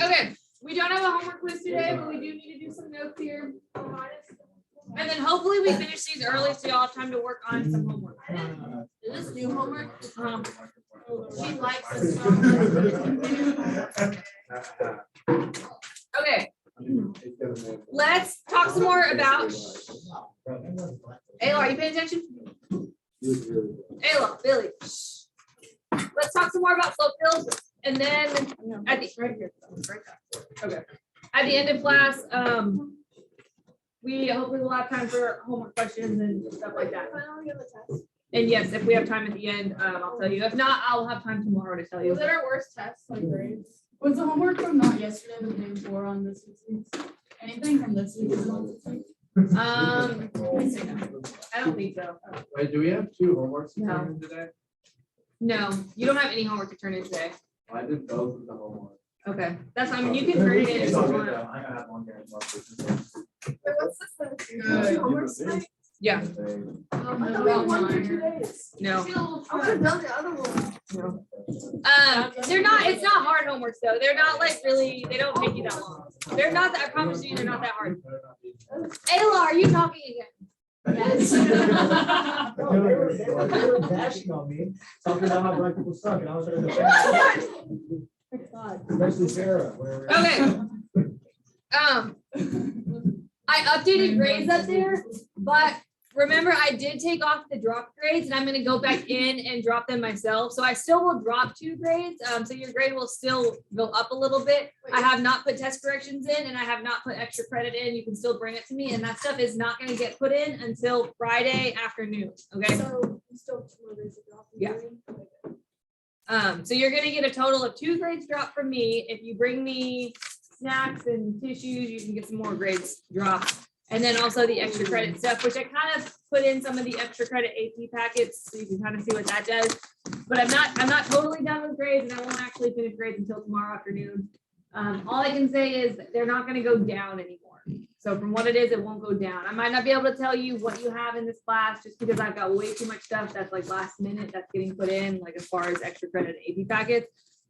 Okay, we don't have a homework quiz today, but we do need to do some notes here. And then hopefully we finish these early so y'all have time to work on some homework. Is this new homework? She likes this stuff. Okay. Let's talk some more about. Ayla, are you paying attention? Ayla, Billy. Let's talk some more about slope fills, and then at the right here. Okay. At the end of class, we hopefully will have time for homework questions and stuff like that. And yes, if we have time at the end, I'll tell you. If not, I'll have time tomorrow to tell you. Was that our worst test, like grades? Was the homework from not yesterday, but the day before on this week's? Anything from this week? I don't think so. Wait, do we have 2 homeworks to No. turn in today? No, you don't have any homework to turn in today. I did both of the homework. Okay, that's, I mean, you can turn it in if you want. I have one here. What's this? Homework tonight? Yeah, I thought we had 1 for 2 days. no. I would have done the other one. They're not, it's not hard homeworks though. They're not like really, they don't take you that long. They're not that, I promise you, they're not that hard. Ayla, are you talking again? Yes. They were bashing on me, talking about how black people suck, and I was like, especially Sarah. Okay. I updated grades up there, but remember I did take off the drop grades and I'm gonna go back in and drop them myself. So I still will drop 2 grades. So your grade will still go up a little bit. I have not put test corrections in and I have not put extra credit in. You can still bring it to me and that stuff is not gonna get put in until Friday afternoon, okay? So you still have 2 more grades to drop. Yeah. So you're gonna get a total of 2 grades dropped from me. If you bring me snacks and tissues, you can get some more grades dropped. And then also the extra credit stuff, which I kind of put in some of the extra credit AP packets, so you can kind of see what that does. But I'm not totally done with grades, and I won't actually finish grades until tomorrow afternoon. All I can say is they're not going to go down anymore. So from what it is, it won't go down. I might not be able to tell you what you have in this class just because I've got way too much stuff that's like last minute that's getting put in, like as far as extra credit AP packets.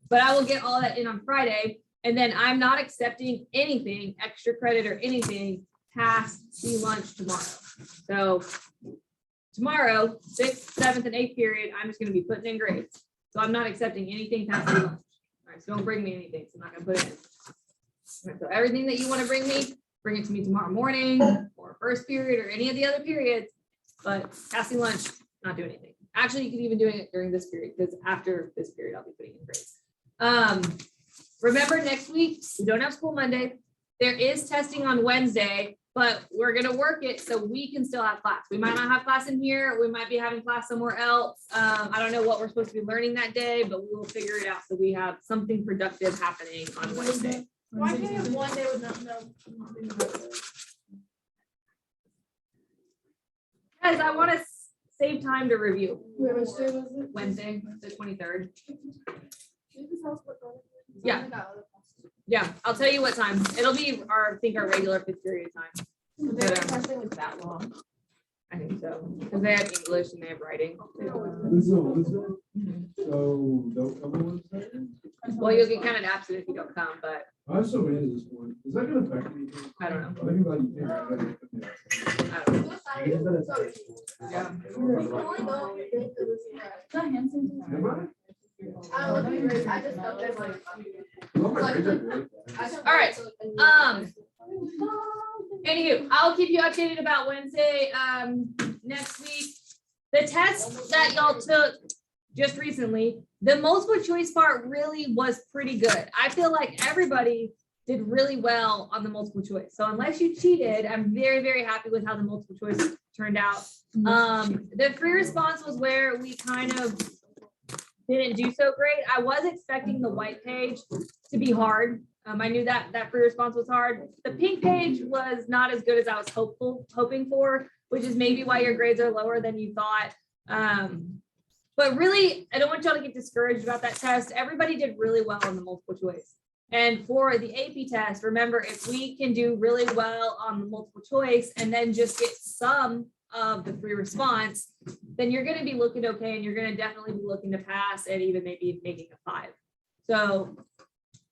But I will get all that in on Friday. And then I'm not accepting anything, extra credit or anything past the lunch tomorrow. So tomorrow, 6th, 7th, and 8th period, I'm just going to be putting in grades. So I'm not accepting anything past the lunch. All right, so don't bring me anything. So I'm not going to put it in. All right, so everything that you want to bring it to me tomorrow morning or first period or any of the other periods. But passing lunch, not doing anything. Actually, you could even doing it during this period because after this period, I'll be putting in grades. Remember next week, we don't have school Monday. There is testing on Wednesday, but we're gonna work it so we can still have class. We might not have class in here. We might be having class somewhere else. I don't know what we're supposed to be learning that day, but we will figure it out so we have something productive happening on Wednesday. Why can't you have 1 day with no? Guys, I want to save time to review. Wait, which day was it? Wednesday, the 23rd. Yeah. Yeah, I'll tell you what time. It'll be I think our regular 5th period time. Testing was that long. I think so. Because they have English and they have writing. So don't come on Wednesday? Well, you'll get counted absent if you don't come, but I'm so mad at this point. Is that gonna affect me? I don't know. I think about you. I don't know. Yeah. Am I? I just felt there's like. All right. Anywho, I'll keep you updated about Wednesday. Next week, the test that y'all took just recently, the multiple choice part really was pretty good. I feel like everybody did really well on the multiple choice. So unless you cheated, I'm very, very happy with how the multiple choice turned out. The free response was where we kind of didn't do so great. I was expecting the white page to be hard. I knew that free response was hard. The pink page was not as good as I was hoping for, which is maybe why your grades are lower than you thought. But really, I don't want y'all to get discouraged about that test. Everybody did really well on the multiple choice. And for the AP test, remember, if we can do really well on the multiple choice and then just get some of the free response, then you're gonna be looking okay, and you're gonna definitely be looking to pass and even maybe making a 5. So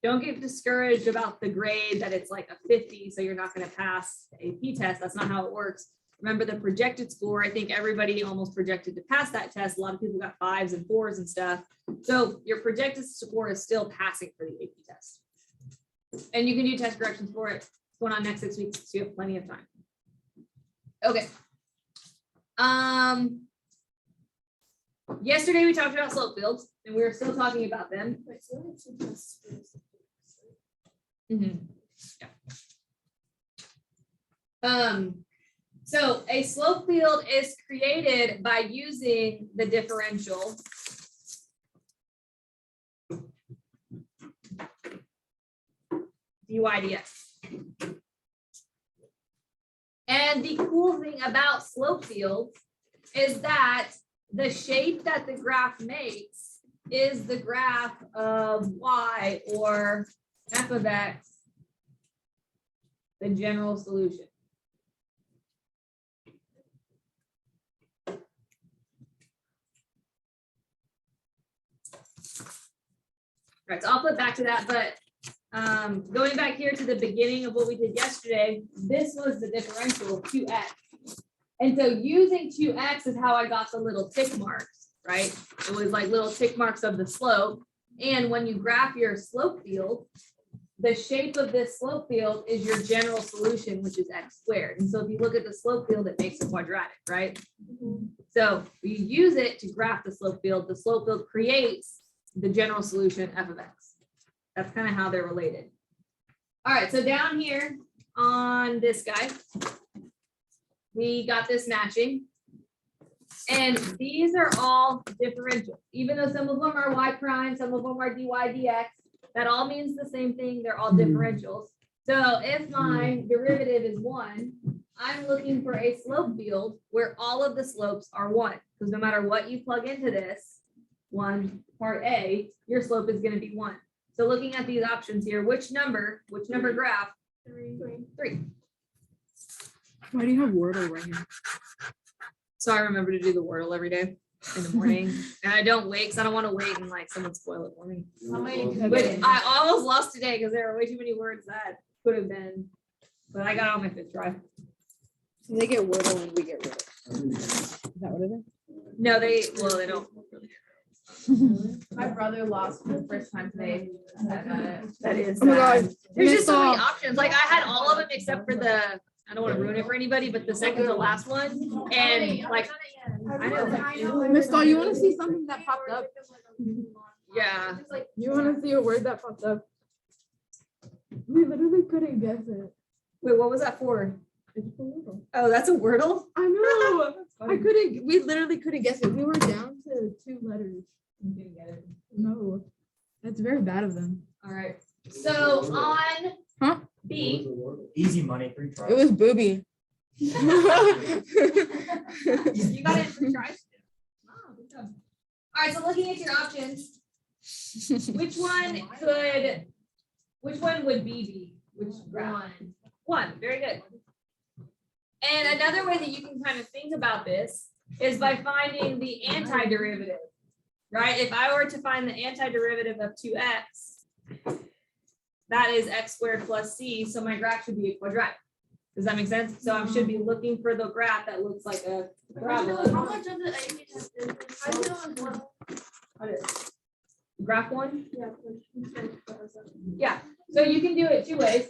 don't get discouraged about the grade that it's like a 50, so you're not gonna pass the AP test. That's not how it works. Remember the projected score, I think everybody almost projected to pass that test. A lot of people got 5s and 4s and stuff. So your projected score is still passing for the AP test. And you can do test corrections for it. It's going on next 6 weeks, so you have plenty of time. Okay. Yesterday we talked about slope fields, and we were still talking about them. Mhm. Yeah. So a slope field is created by using the differential. dy dx. And the cool thing about slope fields is that the shape that the graph makes is the graph of y or f of x, the general solution. Right, so I'll flip back to that, but going back here to the beginning of what we did yesterday, this was the differential of 2x. And so using 2x is how I got the little tick marks, right? It was like little tick marks of the slope. And when you graph your slope field, the shape of this slope field is your general solution, which is x squared. And so if you look at the slope field, it makes a quadratic, right? So you use it to graph the slope field. The slope field creates the general solution f of x. That's kind of how they're related. All right, so down here on this guy, we got this matching. And these are all differential. Even though some of them are y prime, some of them are dy dx, that all means the same thing. They're all differentials. So if my derivative is 1, I'm looking for a slope field where all of the slopes are 1. Because no matter what you plug into this, 1 part A, your slope is going to be 1. So looking at these options here, which number graph? 3. Why do you have Wordle right here? So I remember to do the Wordle every day in the morning. And I don't wait because I don't want to wait and like someone spoil it for me. But I almost lost today because there are way too many words that could have been, but I got it on my 5th try. They get Wordle and we get Wordle. Is that what it is? No, they don't. My brother lost for the first time today. That is. Oh my God. There's just so many Missed options. Like I had all of them except for the, I don't want to ruin it for anybody, but the second to last one. And like, I know. Miss Doll, you want to see something that popped up? Yeah. You want to see a word that popped up? We literally couldn't guess it. Wait, what was that for? It's a Wordle. Oh, that's a Wordle? I know. We literally couldn't guess it. We were down to 2 letters. You didn't get it. No. That's very bad of them. All right. So on Huh? B, Easy money, 3 tries. It was booby. you got it in 3 tries? Wow, good job. All right, so looking at your options, which one would B be? Which graph? 1, very good. And another way that you can kind of think about this is by finding the antiderivative, right? If I were to find the antiderivative of 2x, that is x squared plus c, so my graph should be a quadratic. Does that make sense? So I should be looking for the graph that looks like a parabola. How much of the AP test is this? I know it's Graph 1? Yeah. Yeah, so you can do it 2 ways.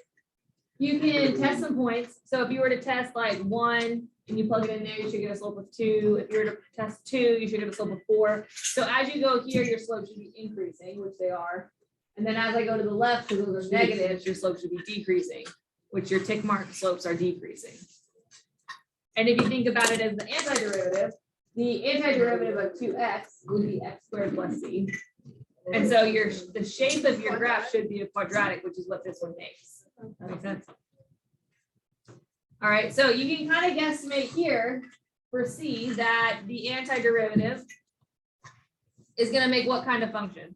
You can test some points. So if you were to test like 1 and you plug it in there, you should get a slope of 2. If you were to test 2, you should get a slope of 4. So as you go here, your slope should be increasing, which they are. And then as I go to the left, because those are negatives, your slope should be decreasing, which your tick mark slopes are decreasing. And if you think about it as the antiderivative of 2x would be x squared plus c. And so the shape of your graph should be a quadratic, which is what this one makes. That makes sense. All right, so you can kind of guesstimate here for C that the antiderivative is going to make what kind of function?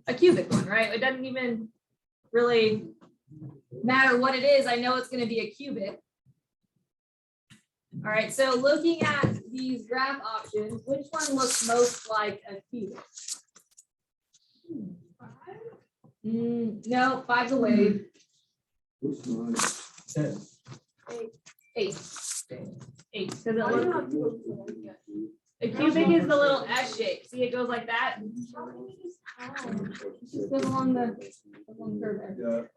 A cubic one, right? It doesn't even really matter what it is. I know it's going to be a cubic. All right, so looking at these graph options, which one looks most like a cubic? No, 5's a wave. Ten. 8. 8, because it looks, a cubic is the little S shape. See, it goes like that. Just goes along the curve there.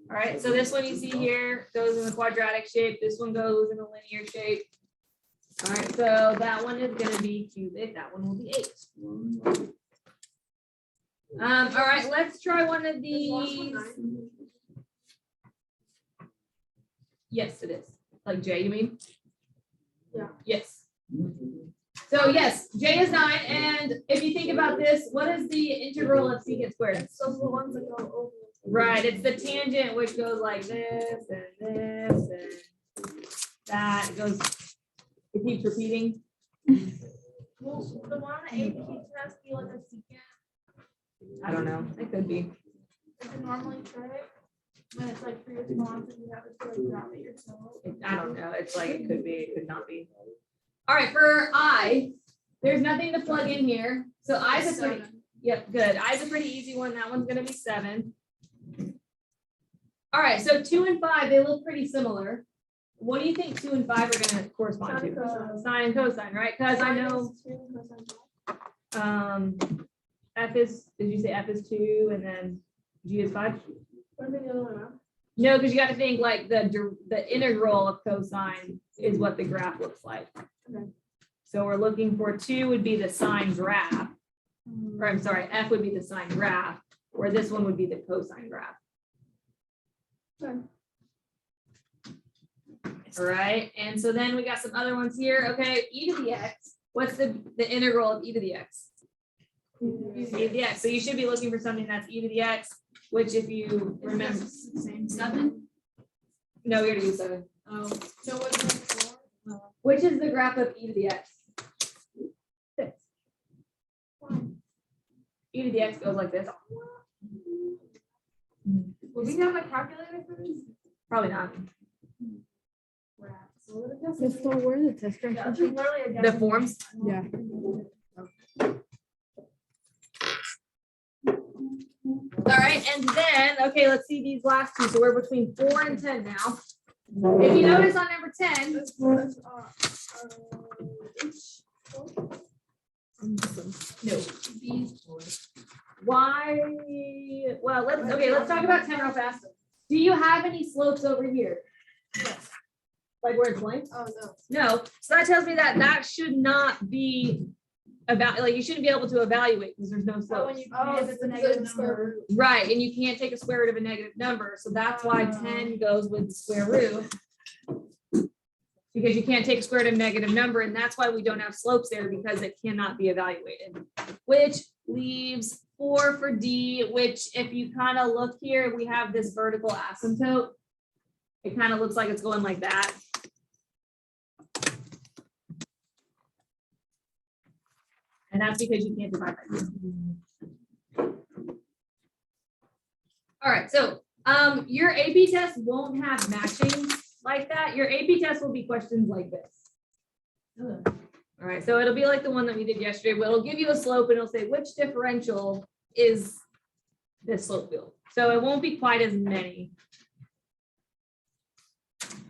All right, so this one you see here goes in the quadratic shape. This one goes in a linear shape. All right, so that one is gonna be cubic. That one will be 8. All right, let's try one of these. Yes, it is. Like J, you mean? Yeah. Yes. So yes, J is 9, and if you think about this, what is the integral of secant squared? So the ones that go over. Right, it's the tangent which goes like this and this and that. It goes, it keeps repeating. Well, the one on the AP test be like a secant. I don't know, it could be. Is it normally try when it's like for your response and you have to like drop it yourself? I don't know, it's like, it could be, it could not be. All right, for I, there's nothing to plug in here. So I is a pretty, yep, good. I is a pretty easy one. That one's gonna be 7. All right, so 2 and 5, they look pretty similar. What do you think 2 and 5 are gonna correspond Sine and to? cosine. Sine and cosine, right? Because I know F is, did you say F is 2 and then G is 5? What about the other one? Huh? No, because you got to think like the integral of cosine is what the graph looks like. Okay. So we're looking for 2 would be the sine graph, or I'm sorry, F would be the sine graph, where this one would be the cosine graph. Okay. All right, and so then we got some other ones here. Okay, e to the x. What's the integral of e to the x? E to the x. So you should be looking for something that's e to the x, which if you remember, Same 7. no, we already used 7. Oh, so what's the Which is the graph of e to the x? 6. E to the x goes like this. Will we have a calculator for this? Probably not. Just so where the test questions? The forms. Yeah. All right, and then, okay, let's see these last two. So we're between 4 and 10 now. If you notice on number 10, no. Why? Well, let's talk about 10 real fast. Do you have any slopes over here? Yes. Like where it's blank? Oh, no. No, so that tells me that that should not be about, like, you shouldn't be able to evaluate because there's no Oh, slopes. when you, if it's a negative number. Right, and you can't take a square root of a negative number, so that's why 10 goes with the square root. Because you can't take a square root of a negative number, and that's why we don't have slopes there, because it cannot be evaluated. Which leaves 4 for D, which if you kind of look here, we have this vertical asymptote. It kind of looks like it's going like that. And that's because you can't divide by 2. All right, so your AP test won't have matching like that. Your AP test will be questions like this. All right, so it'll be like the one that we did yesterday, but it'll give you a slope and it'll say which differential is this slope field. So it won't be quite as many.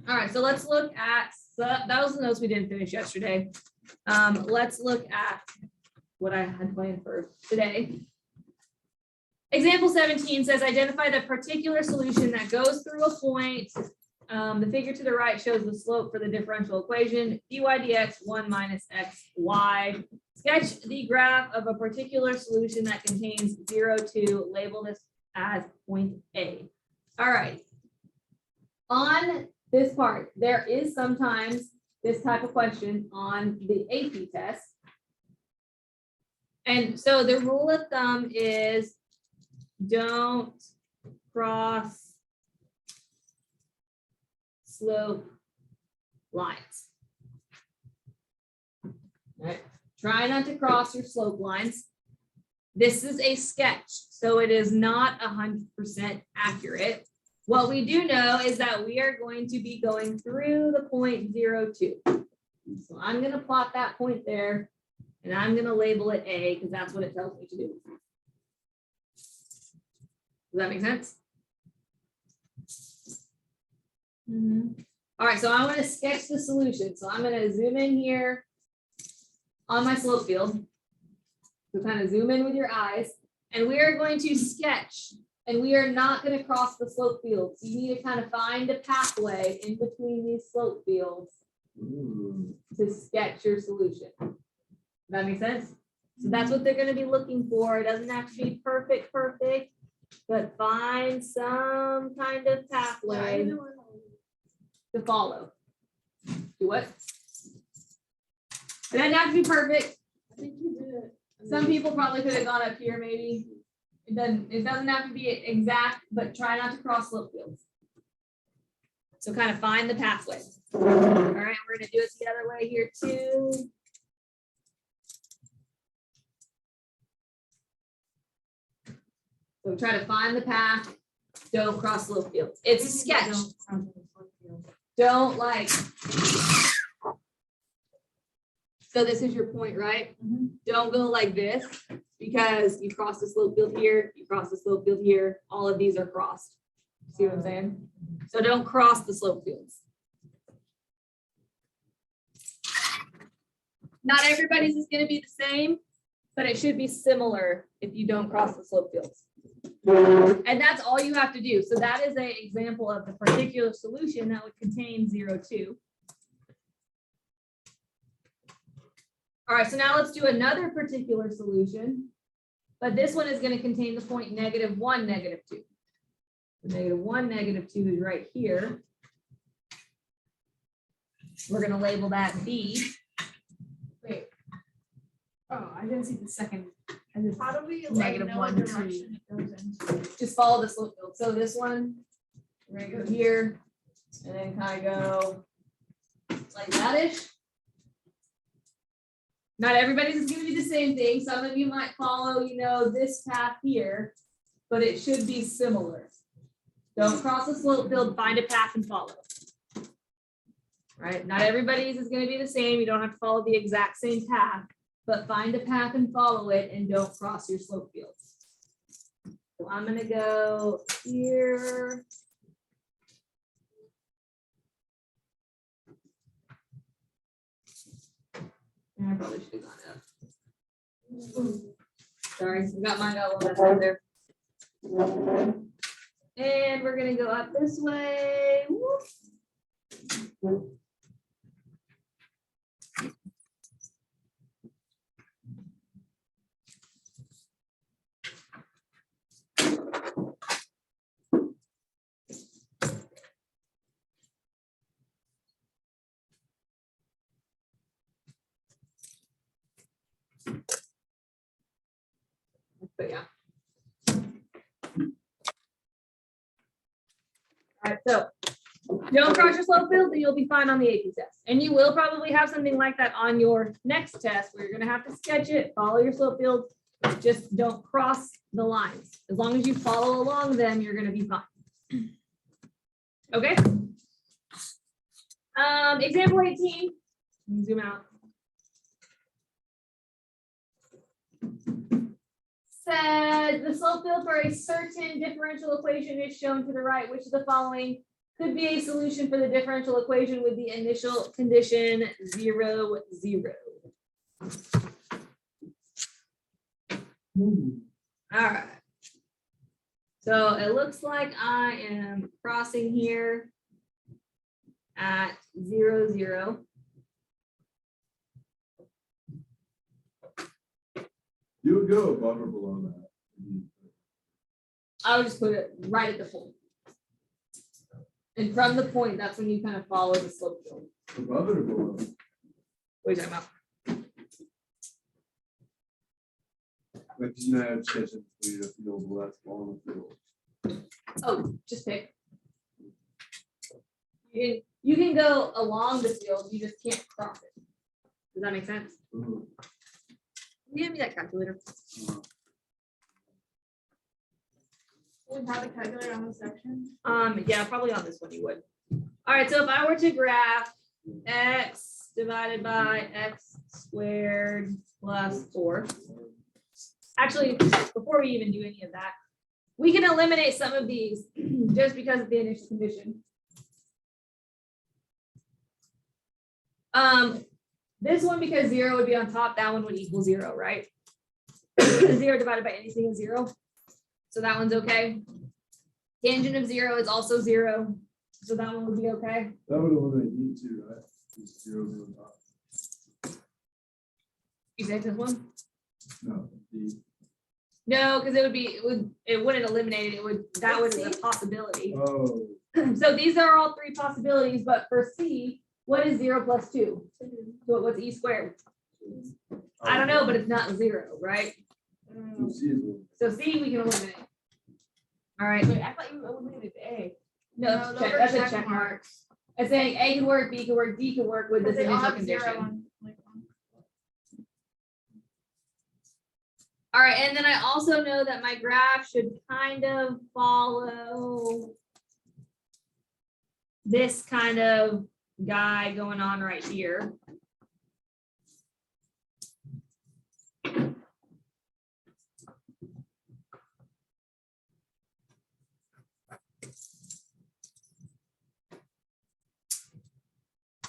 All right, so let's look at, so that was the notes we didn't finish yesterday. Let's look at what I had planned for today. Example 17 says identify the particular solution that goes through a point. The figure to the right shows the slope for the differential equation, dy dx 1 minus xy. Sketch the graph of a particular solution that contains 0, 2, label this as point A. All right. On this part, there is sometimes this type of question on the AP test. And so the rule of thumb is don't cross slope lines. All right. Try not to cross your slope lines. This is a sketch, so it is not 100% accurate. What we do know is that we are going to be going through the 0.02. So I'm gonna plot that point there, and I'm gonna label it A, because that's what it tells me to do. Does that make sense? All right, so I want to sketch the solution. So I'm gonna zoom in here on my slope field. So kind of zoom in with your eyes, and we are going to sketch, and we are not going to cross the slope field. So you need to kind of find a pathway in between these slope fields to sketch your solution. Does that make sense? So that's what they're going to be looking for. It doesn't have to be perfect, but find some kind of pathway to follow. Do what? It doesn't have to be perfect. I think you did it. Some people probably could have gone up here, maybe. It doesn't have to be exact, but try not to cross slope fields. So kind of find the pathway. All right, we're gonna do it the other way here too. So try to find the path, don't cross slope fields. It's a sketch. Don't like. So this is your point, right? Don't go like this, because you cross the slope field here, you cross the slope field here, all of these are crossed. See what I'm saying? So don't cross the slope fields. Not everybody's is gonna be the same, but it should be similar if you don't cross the slope fields. And that's all you have to do. So that is an example of the particular solution that would contain 0.2. All right, so now let's do another particular solution, but this one is going to contain the point -1, -2. The -1, -2 is right here. We're going to label that B. Wait. Oh, I didn't see the second. I just, How do we Negative know one, what two. direction it goes into? Just follow the slope field. So this one, we're going to go here and then kind of go like that-ish. Not everybody's is going to be the same thing. Some of you might follow, this path here, but it should be similar. Don't cross the slope field, find a path and follow. Right? Not everybody's is going to be the same. You don't have to follow the exact same path, but find a path and follow it, and don't cross your slope fields. So I'm going to go here. I probably should have gone up. Sorry, we got mine out a little bit there. And we're gonna go up this way. Whoop. But yeah. All right, so don't cross your slope field, then you'll be fine on the AP test. And you will probably have something like that on your next test where you're gonna have to sketch it, follow your slope field, just don't cross the lines. As long as you follow along them, you're gonna be fine. Okay. Example 18, zoom out. Said the slope field for a certain differential equation is shown to the right. Which of the following could be a solution for the differential equation with the initial condition 0, 0? All right. So it looks like I am crossing here at 0, 0. You would go above or below that. I would just put it right at the point. And from the point, that's when you kind of follow the slope field. Above it or below? What are you talking about? Like, you know, sketching between a field left along the field. Oh, just pick. You can go along the field, you just can't cross it. Does that make sense? Ooh. Give me that calculator. We have a calculator on the section. Yeah, probably on this one you would. All right, so if I were to graph x divided by x squared plus 4. Actually, before we even do any of that, we can eliminate some of these just because of the initial condition. This one, because 0 would be on top, that one would equal 0, right? 0 divided by anything is 0. So that one's okay. Tangent of 0 is also 0. So that one would be okay. That would eliminate D too, right? Just 0 on top. You said this one? No, D. No, because it wouldn't eliminate it. That would be a possibility. Oh, So these are all 3 possibilities, but for C, what is 0 plus 2? So what's E squared? I don't know, but it's not 0, right? So C is one. So C we can eliminate. All right. Wait, I thought you eliminated A. No, No, check- those are that's a check check mark. marks. It's saying A can work, B can work, D can work with this They all initial have 0 condition. on, like, on. All right, and then I also know that my graph should kind of follow this kind of guy going on right here.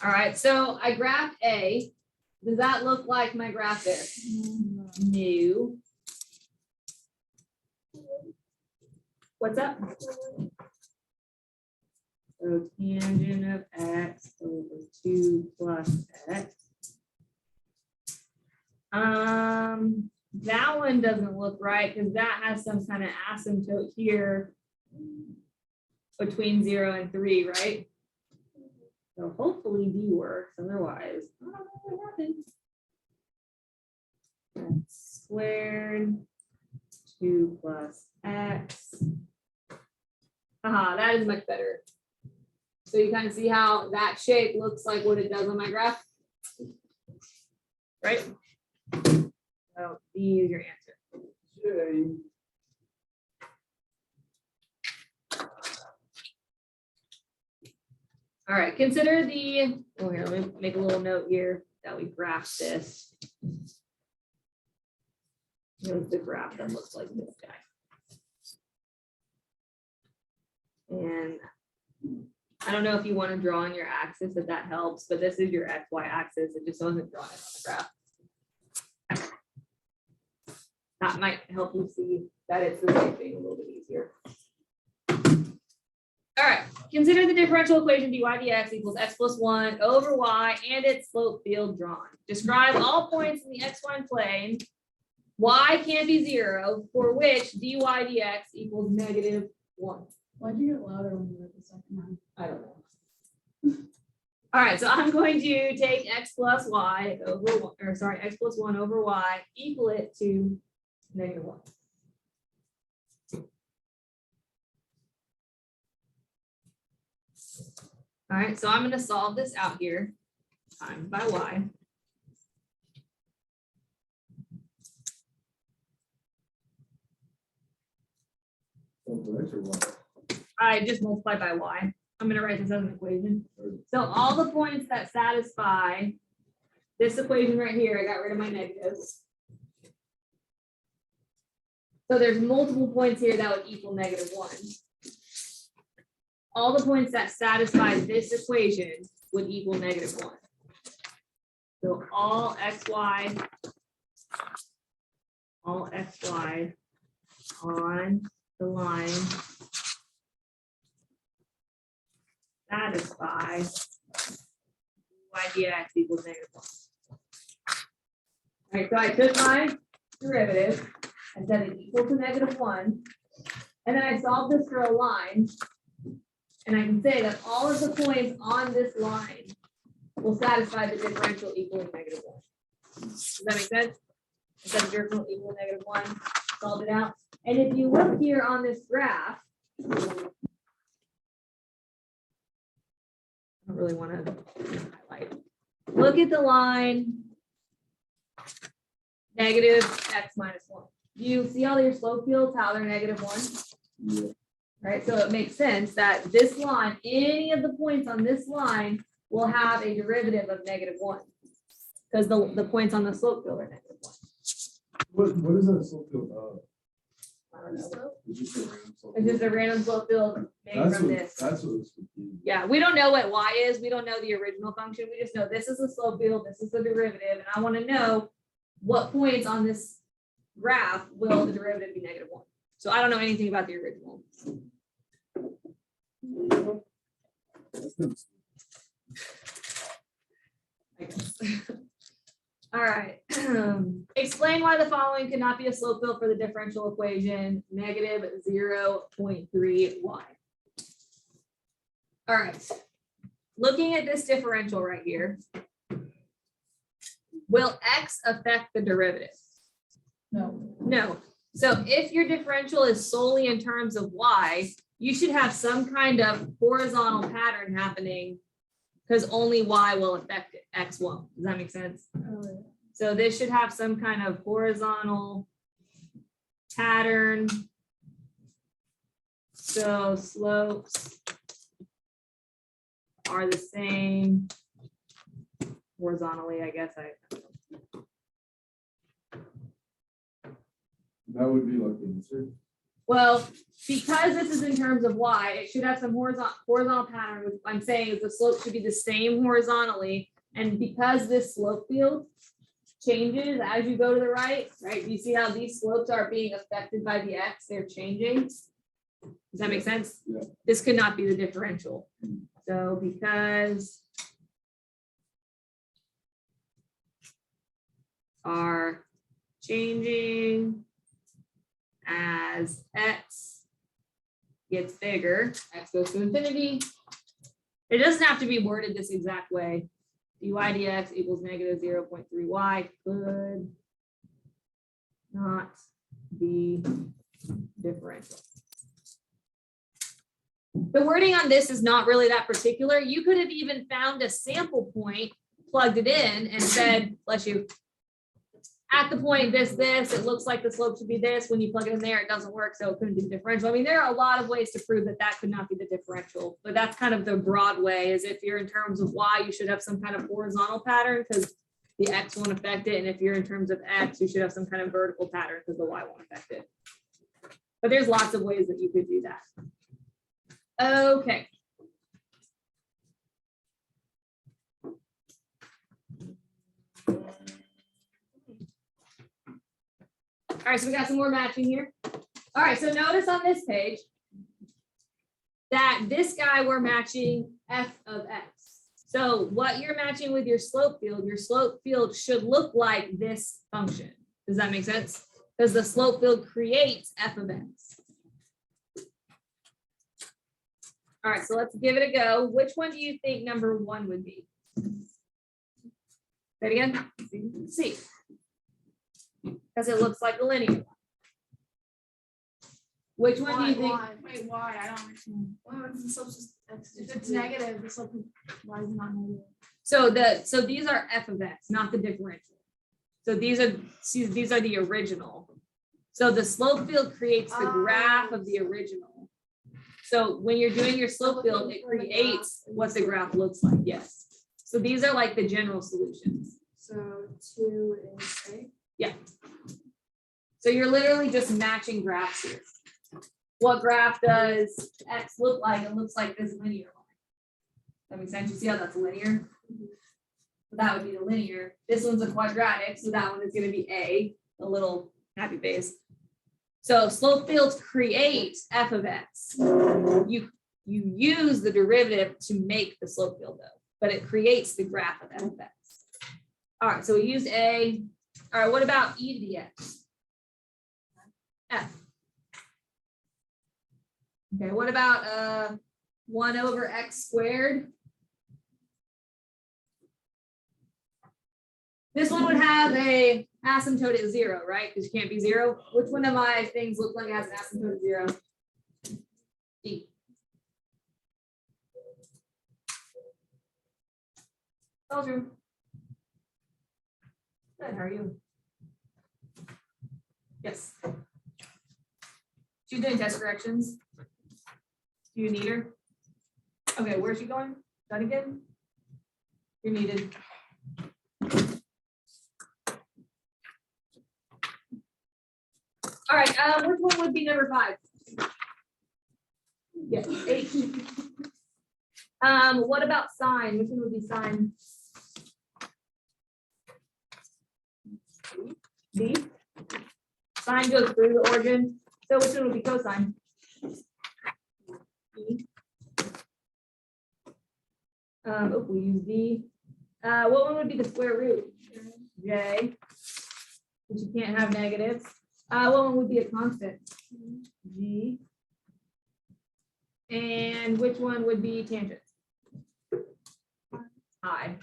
All right, so I graphed A. Does that look like my graph there? No. What's up? So tangent of x over 2 plus x. That one doesn't look right because that has some kind of asymptote here between 0 and 3, right? So hopefully D works, otherwise, I don't know what happened. X squared 2 plus x. That is much better. So you kind of see how that shape looks like what it does on my graph. Right? So D is your answer. J. All right, consider the, oh, here, let me make a little note here that we graphed this. Here's the graph that looks like this guy. And I don't know if you want to draw on your axis, if that helps, but this is your XY axis. It just wasn't drawn on the graph. That might help you see that it's the same thing a little bit easier. All right, consider the differential equation dy dx equals x plus 1 over y and its slope field drawn. Describe all points in the xy plane. Y can't be 0, for which dy dx equals -1. Why'd you get louder when you read the second one? I don't know. All right, so I'm going to take x plus y over, or sorry, x plus 1 over y, equal it to -1. All right, so I'm going to solve this out here times by y. Something extra one. I just multiply by y. I'm going to write this as an equation. So all the points that satisfy this equation right here, I got rid of my negatives. So there's multiple points here that would equal -1. All the points that satisfy this equation would equal -1. So all xy on the line satisfy y dx equals -1. All right, so I took my derivative and set it equal to -1. And then I solved this for a line. And I can say that all of the points on this line will satisfy the differential equaling -1. Does that make sense? I said the differential equal -1, solved it out. And if you look here on this graph, I don't really want to highlight. Look at the line -x minus 1. You see all your slope fields, how they're -1? Yeah. right? So it makes sense that this line, any of the points on this line will have a derivative of -1. Because the points on the slope field are -1. What is that slope field of? I don't know. It's just a random slope It's just a field. random slope field made That's from what, this. that's what was confusing. Yeah, we don't know what y is. We don't know the original function. We just know this is the slope field, this is the derivative, and I want to know what points on this graph will the derivative be -1. So I don't know anything about the original. I guess. All right. Explain why the following cannot be a slope field for the differential equation -0.3y. All right. Looking at this differential right here, will x affect the derivative? No. No. So if your differential is solely in terms of y, you should have some kind of horizontal pattern happening because only y will affect it, x won't. Does that make sense? So this should have some kind of horizontal pattern. So slopes are the same horizontally, I guess. That would be like the answer. Well, because this is in terms of y, it should have some horizontal pattern. What I'm saying is the slope should be the same horizontally. And because this slope field changes as you go to the right, you see how these slopes are being affected by the x, they're changing. Does that make sense? Yeah. This could not be the differential. So because are changing as x gets bigger, x goes to infinity. It doesn't have to be worded this exact way. dy dx equals -0.3y could not be differential. The wording on this is not really that particular. You could have even found a sample point, plugged it in and said, bless you, at the point this, it looks like the slope should be this. When you plug it in there, it doesn't work, so it couldn't be the differential. I mean, there are a lot of ways to prove that that could not be the differential, but that's kind of the broad way, is if you're in terms of y, you should have some kind of horizontal pattern because the x won't affect it. And if you're in terms of x, you should have some kind of vertical pattern because the y won't affect it. But there's lots of ways that you could do that. Okay. All right, so we got some more matching here. All right, so notice on this page that this guy we're matching f of x. So what you're matching with your slope field should look like this function. Does that make sense? Because the slope field creates f of x. All right, so let's give it a go. Which one do you think number 1 would be? Say it again. C. Because it looks like a linear line. Which one do you think? Wait, why? I don't understand. Why is the slope just, if it's negative, the slope, why is it not negative? So these are f of x, not the differential. So these are the original. So the slope field creates the graph of the original. So when you're doing your slope field, it creates what the graph looks like. Yes. So these are like the general solutions. So 2 is A. Yeah. So you're literally just matching graphs here. What graph does x look like? It looks like this linear line. That makes sense. You see how that's linear? So that would be the linear. This one's a quadratic, so that one is going to be A, a little happy face. So slope fields create f of x. You use the derivative to make the slope field though, but it creates the graph of f of x. All right, so we used A. All right, what about e to the x? F. Okay, what about 1 over x squared? This one would have a asymptote at 0, right? Because you can't be 0. Which one of my things look like it has an asymptote at 0? D. Told you. Good, how are you? Yes. She's doing test corrections. Do you need her? Okay, where's she going? Done again? You're needed. All right, which one would be number 5? Yes, H. What about sign? Which one would be sign? B. Sign goes through the origin. So which one would be cosine? E. We use D. What one would be the square root? J. Which you can't have negatives. What one would be a constant? G. And which one would be tangent? I.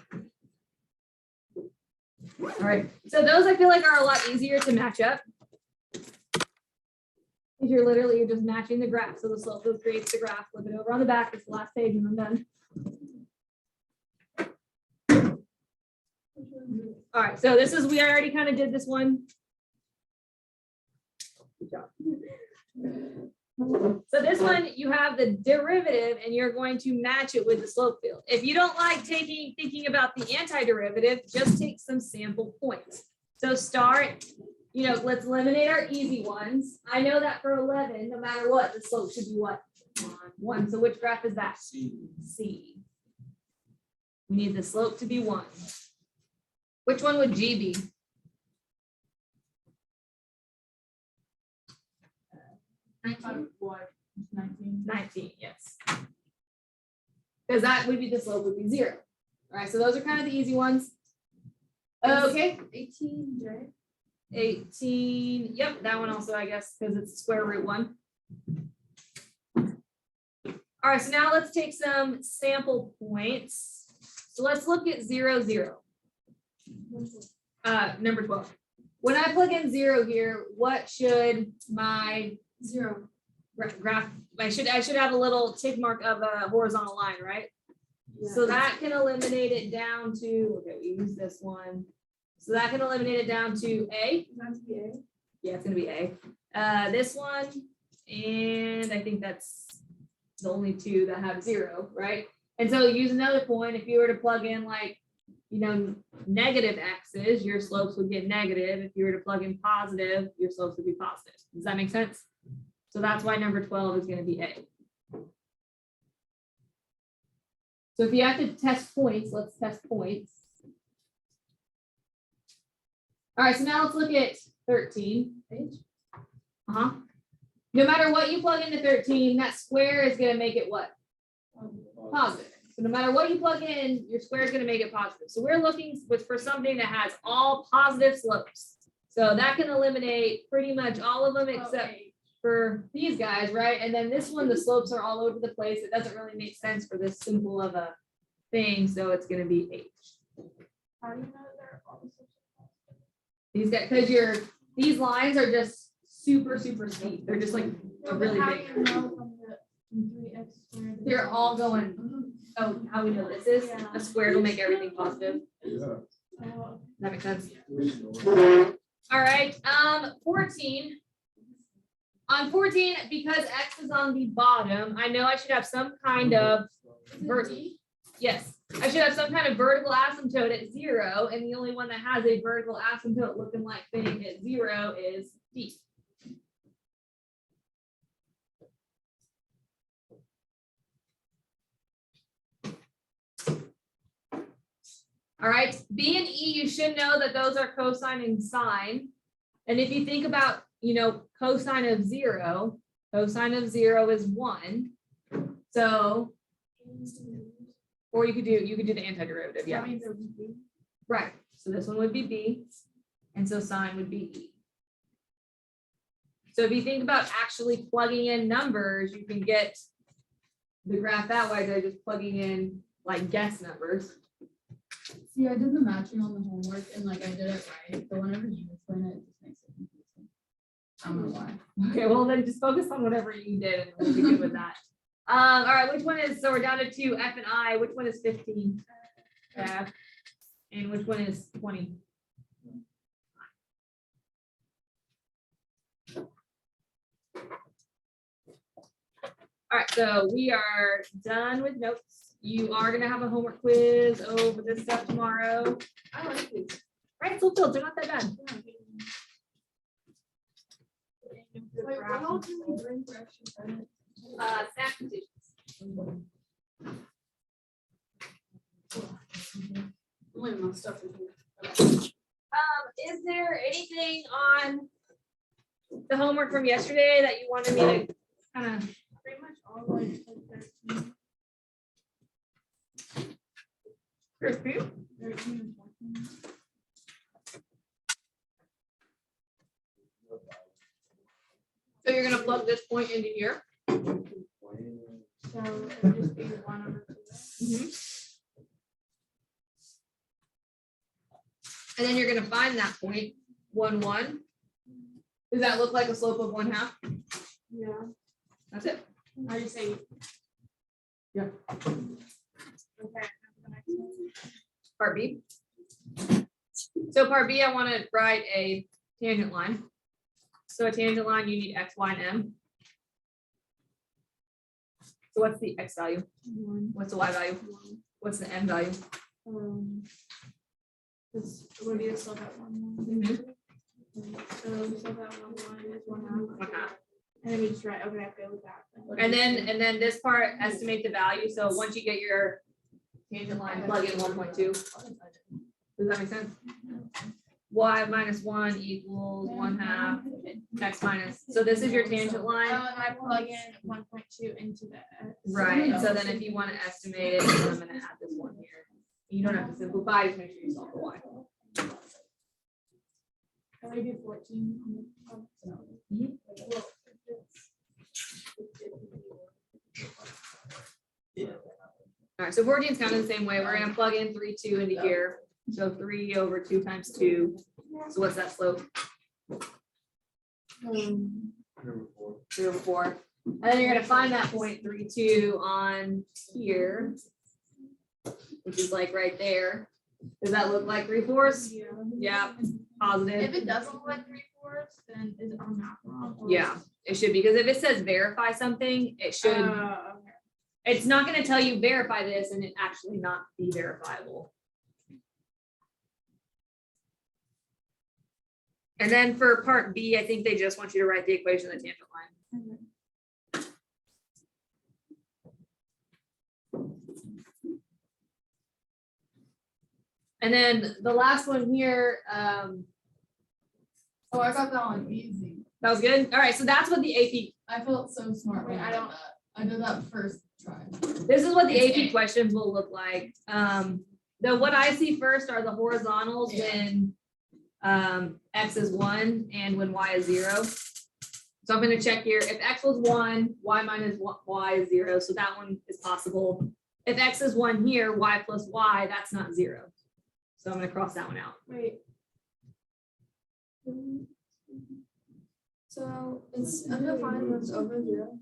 All right, so those I feel like are a lot easier to match up. Because you're just matching the graph. So the slope creates the graph, flip it over on the back. It's the last page and I'm done. All right, so this is, we already kind of did this one. Good job. So this one, you have the derivative and you're going to match it with the slope field. If you don't like thinking about the antiderivative, just take some sample points. So start, let's eliminate our easy ones. I know that for 11, no matter what, the slope should be what? 1. So which graph is that? C. We need the slope to be 1. Which one would G be? 19. 19, yes. Because that would be the slope would be 0. All right, so those are kind of the easy ones. Okay, 18, J. 18, yep, that one also, I guess, because it's square root 1. All right, so now let's take some sample points. So let's look at 0, 0. Number 12. When I plug in 0 here, what should my 0. graph, I should have a little tick mark of a horizontal line, right? So that can eliminate it down to, okay, we use this one. So that can eliminate it down to A. That's the A. Yeah, it's gonna be A. This one, and I think that's the only 2 that have 0, right? And so use another point, if you were to plug in like, negative x's, your slopes would get negative. If you were to plug in positive, your slopes would be positive. Does that make sense? So that's why number 12 is gonna be A. So if you have to test points, let's test points. All right, so now let's look at 13. No matter what you plug into 13, that square is gonna make it what? Positive. So no matter what you plug in, your square is gonna make it positive. So we're looking for something that has all positive slopes. So that can eliminate pretty much all of them except for these guys, right? And then this one, the slopes are all over the place. It doesn't really make sense for this simple of a thing, so it's gonna be H. How do you know they're all the same? These guys, because these lines are just super steep. They're just like a really How big. do you know from 3x squared? They're all going. Oh, how we know this is a square will make everything positive. Yeah. That makes sense. All right, 14. On 14, because X is on the bottom, I know I should have some kind of vertical. Yes, I should have some kind of vertical asymptote at 0, and the only one that has a vertical asymptote looking like thing at 0 is D. All right, B and E, you should know that those are cosine and sine. And if you think about, cosine of 0 is 1. So, or you could do the antiderivative, yeah. That means it would be. Right, so this one would be B, and so sine would be E. So if you think about actually plugging in numbers, you can get the graph that way by just plugging in like guess numbers. See, I did the matching on the homework and I did it right, but whenever you explain it, it just makes it confusing. I don't know why. Okay, well then just focus on whatever you did and we'll be good with that. All right, which one is, so we're down to 2, F and I, which one is 15? F, and which one is 20? All right, so we are done with notes. You are gonna have a homework quiz over this stuff tomorrow. I like these. Right, so fields, they're not that bad. Wait, what else can we bring for extra credit? Snack and tissues. Only my stuff in here. Is there anything on the homework from yesterday that you wanted me to kind of? Pretty much all like 13. 13 and 14. So you're gonna plug this point into here? So it'll just be 1/2. And then you're gonna find that point, 1, 1. Does that look like a slope of 1/2? Yeah. That's it. How do you say? Yeah. Okay. Part B. So part B, I want to write a tangent line. So a tangent line, you need x, y, and m. So what's the x value? 1. What's the y value? What's the m value? This would be a slope at 1, 1. So slope at 1, 1 is 1/2. 1/2. And then we just write, okay, I feel with that. And then this part, estimate the value. So once you get your tangent line, plug in 1.2. Does that make sense? Y minus 1 equals 1/2 x minus. So this is your tangent line. And I plug in 1.2 into the X. Right, so then if you want to estimate it, I'm gonna add this one here. You don't have to simplify, just make sure you solve the y. Can we do 14? Mhm. All right, so 14 is kind of the same way. We're gonna plug in 3, 2 into here. So 3 over 2 times 2. So what's that slope? Number 4. 3 over 4. And then you're gonna find that point 3, 2 on here, which is like right there. Does that look like 3/4? Yeah, If positive. it doesn't look like 3/4, then is it our math wrong? or- Yeah, it should be, because if it says verify something, it should, Okay. it's not gonna tell you verify this and it actually not be verifiable. And then for part B, I think they just want you to write the equation of the tangent line. And then the last one here, Oh, I got that one easy. that was good. All right, so that's what the AP, I felt so smart when I did that. I did that first try. this is what the It's AP questions will look like. The what I see first are the horizontals Yeah. when x is 1 and when y is 0. So I'm gonna check here. If x was 1, y minus y is 0, so that one is possible. If x is 1 here, y plus y, that's not 0. So I'm gonna cross that one out. Wait. So it's undefined when it's over 0.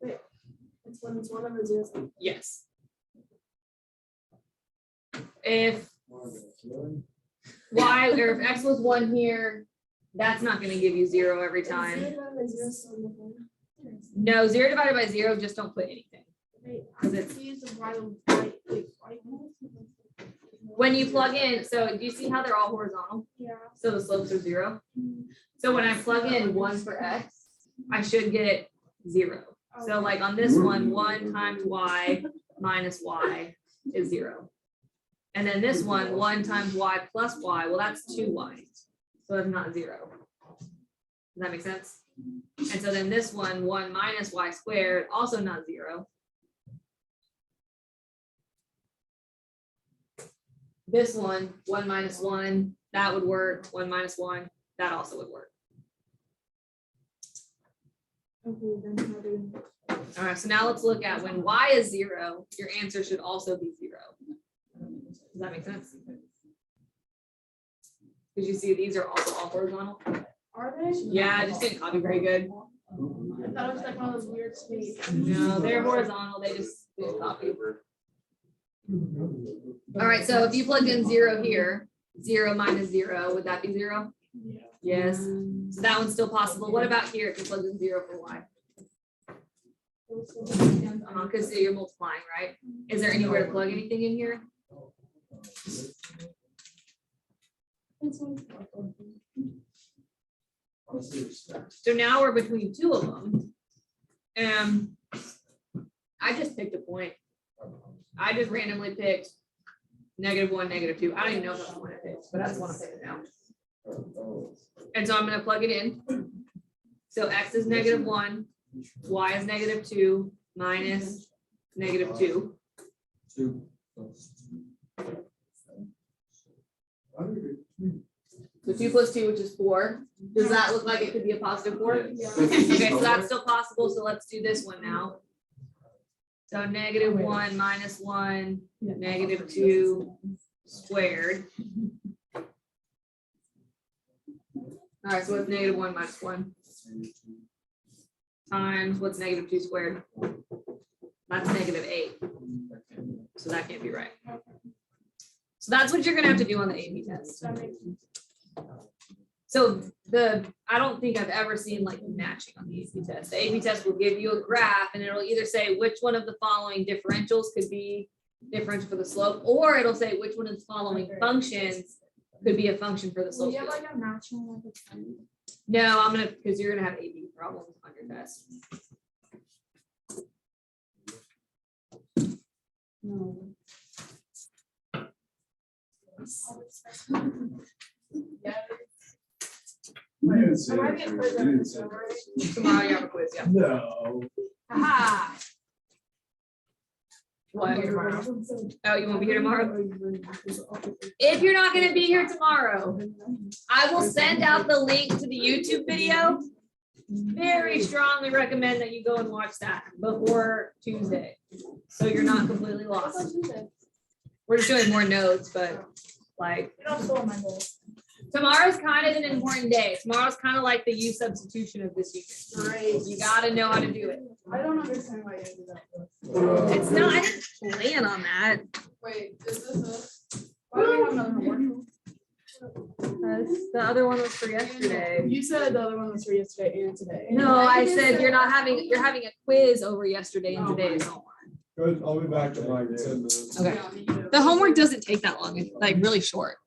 Wait, it's when it's 1 over 0. Yes. If y, or if x was 1 here, that's not gonna give you 0 every time. No, 0 divided by 0, just don't put anything. Wait, Because it's, use the right. when you plug in, so do you see how they're all horizontal? Yeah. So the slopes are 0. So when I plug in 1 for x, I should get 0. So like on this one, 1 times y minus y is 0. And then this one, 1 times y plus y, well, that's 2y. So it's not 0. Does that make sense? And so then this one, 1 minus y squared, also not 0. This one, 1 minus 1, that would work. 1 minus 1, that also would work. Okay, then how do All right, so now let's look at when y is 0, your answer should also be 0. Does that make sense? Did you see these are also all horizontal? Are they? Yeah, I just didn't copy very good. I thought it was like one of those weird spaces. No, they're horizontal, they just copy. All right, so if you plugged in 0 here, 0 minus 0, would that be 0? Yeah. Yes, so that one's still possible. What about here if you plugged in 0 for y? Because you're multiplying, right? Is there anywhere to plug anything in here? So now we're between two of them. And I just picked a point. I just randomly picked -1, -2. I don't even know if that's the one I picked, but that's the one I picked now. And so I'm gonna plug it in. So X is -1, Y is -2, minus -2. So 2 + 2, which is 4. Does that look like it could be a +4? Okay, so that's still possible, so let's do this one now. So -1 minus 1, -2 squared. All right, so what's -1 minus 1? Times what's -2 squared? That's -8. So that can't be right. So that's what you're gonna have to do on the AP test. So I don't think I've ever seen like matching on the AP test. The AP test will give you a graph and it'll either say which one of the following differentials could be differential for the slope, or it'll say which one of the following functions could be a function for the Will slope. you have like a matching like a 10? No, I'm gonna, because you're gonna have AP problems on your test. No. You didn't say Am I that, being you quizzed on didn't this say one that. already? Tomorrow you have a quiz, yeah. No. Aha. What? Oh, you won't be here tomorrow? If you're not gonna be here tomorrow, I will send out the link to the YouTube video. Very strongly recommend that you go and watch that before Tuesday, so you're not completely lost. We're just doing more notes, but like, You don't spoil my day. tomorrow's kind of an important day. Tomorrow's kind of like the U substitution of this unit. Great. You gotta know how to do it. I don't understand why you did that. It's not, I didn't plan on that. Wait, is this Why do we have another homework? The other one was for yesterday. You said the other one was for yesterday and today. No, I said you're having a quiz over yesterday and today's homework. Good, I'll be back in like 10 minutes. Okay. The homework doesn't take that long. It's like really short.